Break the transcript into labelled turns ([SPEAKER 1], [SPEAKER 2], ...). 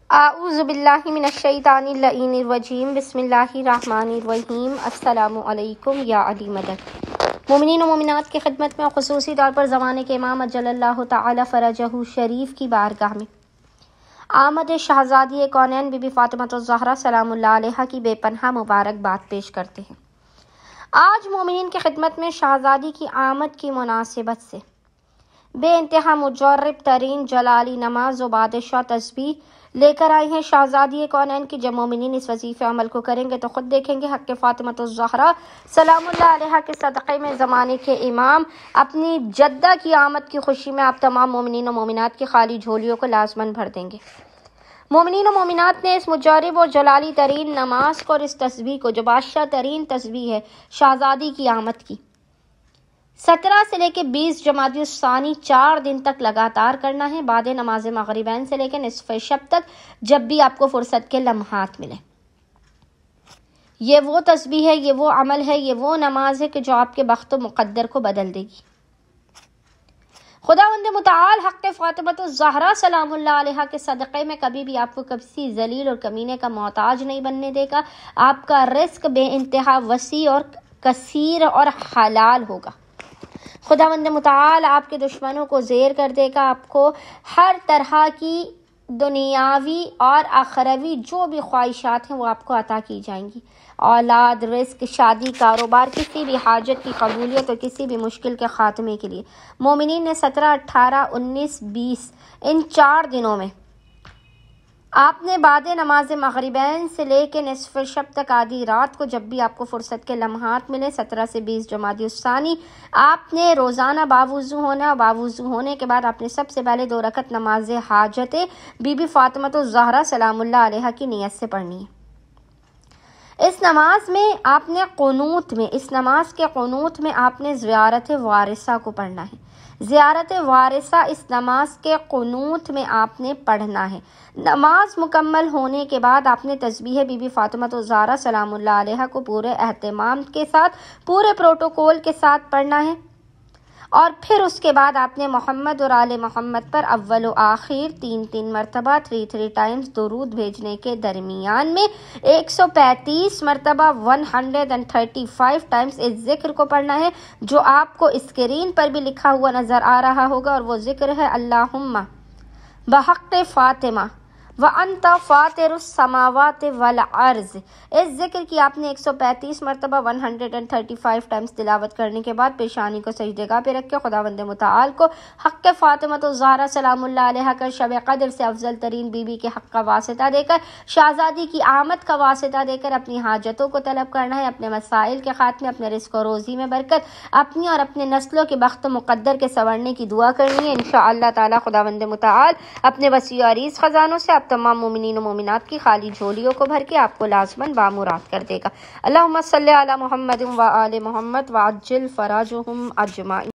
[SPEAKER 1] اعوذ باللہ من الشیطان اللعین الرجیم بسم اللہ الرحمن الرحیم السلام علیکم یا علی مدد۔ مومنین و مومنات کی خدمت میں خصوصی طور پر زمانے کے امام اجل اللہ تعالی فرجہ شریف کی بارگاہ میں آمد شہزادی کونین بی بی فاطمہ الزہرا سلام اللہ علیہا کی بے پناہ مبارکباد پیش کرتے ہیں۔ آج مومنین کی خدمت میں شہزادی کی آمد کی مناسبت سے بے انتہا مجرب ترین جلالی نماز و بادشاہ تسبیح لے کر آئی ہیں شہزادی کونین کی۔ جب مومنین اس وظیفے عمل کو کریں گے تو خود دیکھیں گے حق فاطمہ الزہرا سلام اللہ علیہا کے صدقے میں زمانے کے امام اپنی جدہ کی آمد کی خوشی میں آپ تمام مومنین و مومنات کی خالی جھولیوں کو لازماً بھر دیں گے۔ مومنین و مومنات نے اس مجرب و جلالی ترین نماز کو اور اس تسبیح کو جو بادشاہ ترین تسبیح ہے شہزادی کی آمد کی 17 سے لے کے 20 جمادی الثانی 4 دن تک لگاتار کرنا ہے، بعد نماز مغربین سے لے کے نصف شب تک جب بھی آپ کو فرصت کے لمحات ملیں۔ یہ وہ تسبیح ہے، یہ وہ عمل ہے، یہ وہ نماز ہے کہ جو آپ کے بخت و مقدر کو بدل دے گی۔ خداوند متعال حق فاطمہ الزہرا سلام اللہ علیہا کے صدقے میں کبھی بھی آپ کو کسی ذلیل اور کمینے کا محتاج نہیں بننے دے گا۔ آپ کا رزق بے انتہا وسیع اور کثیر اور حلال ہوگا۔ خداوند متعال آپ کے دشمنوں کو زیر کر دے گا، آپ کو ہر طرح کی دنیاوی اور آخروی جو بھی خواہشات ہیں وہ آپ کو عطا کی جائیں گی۔ اولاد، رزق، شادی، کاروبار، کسی بھی حاجت کی قبولیت اور کسی بھی مشکل کے خاتمے کے لیے مومنین نے 17، 18، 19، 20 ان 4 دنوں میں آپ نے بعد نماز مغربین سے لے کے نصف شب تک آدھی رات کو جب بھی آپ کو فرصت کے لمحات ملے 17 سے 20 جمادی الثانی آپ نے روزانہ باوضو ہونا، اور باوضو ہونے کے بعد آپ نے سب سے پہلے 2 رکعت نماز حاجت بی بی فاطمہ الزہرا سلام اللہ علیہا کی نیت سے پڑھنی ہے۔ اس نماز کے قنوت میں آپ نے زیارت وارثہ کو پڑھنا ہے۔ زیارت وارثہ اس نماز کے قنوت میں آپ نے پڑھنا ہے۔ نماز مکمل ہونے کے بعد آپ نے تسبیح بی بی فاطمہ الزہرا سلام اللہ علیہا کو پورے اہتمام کے ساتھ، پورے پروٹوکول کے ساتھ پڑھنا ہے، اور پھر اس کے بعد آپ نے محمد اور آل محمد پر اول و آخر 3 مرتبہ 3 ٹائمز درود بھیجنے کے درمیان میں 135 مرتبہ 135 ٹائمز اس ذکر کو پڑھنا ہے جو آپ کو اسکرین پر بھی لکھا ہوا نظر آ رہا ہوگا، اور وہ ذکر ہے اللہم بحق فاطمہ وانت فاطر السماوات والارض۔ اس ذکر کی آپ نے 135 مرتبہ 135 ٹائمز تلاوت کرنے کے بعد پیشانی کو سجدے گاہ پہ رکھ کے خداوند متعال کو حق فاطمہ الزہرا سلام اللہ علیہا کا شب قدر سے افضل ترین بی بی کے حق کا واسطہ دے کر، شہزادی کی آمد کا واسطہ دے کر اپنی حاجتوں کو طلب کرنا ہے، اپنے مسائل کے خاتمے، اپنے رزق و روزی میں برکت، اپنی اور اپنے نسلوں کے بخت مقدر کے سنورنے کی دعا کرنی ہے۔ انشاءاللہ تعالی خداوند متعال اپنے وسیع و عریض خزانوں سے آپ تمام مومنین و مومنات کی خالی جھولیوں کو بھر کے آپ کو لازماً بامراد کر دے گا۔ اللہم صلی علی محمد و آل محمد وعجل فراجہم اجمعین۔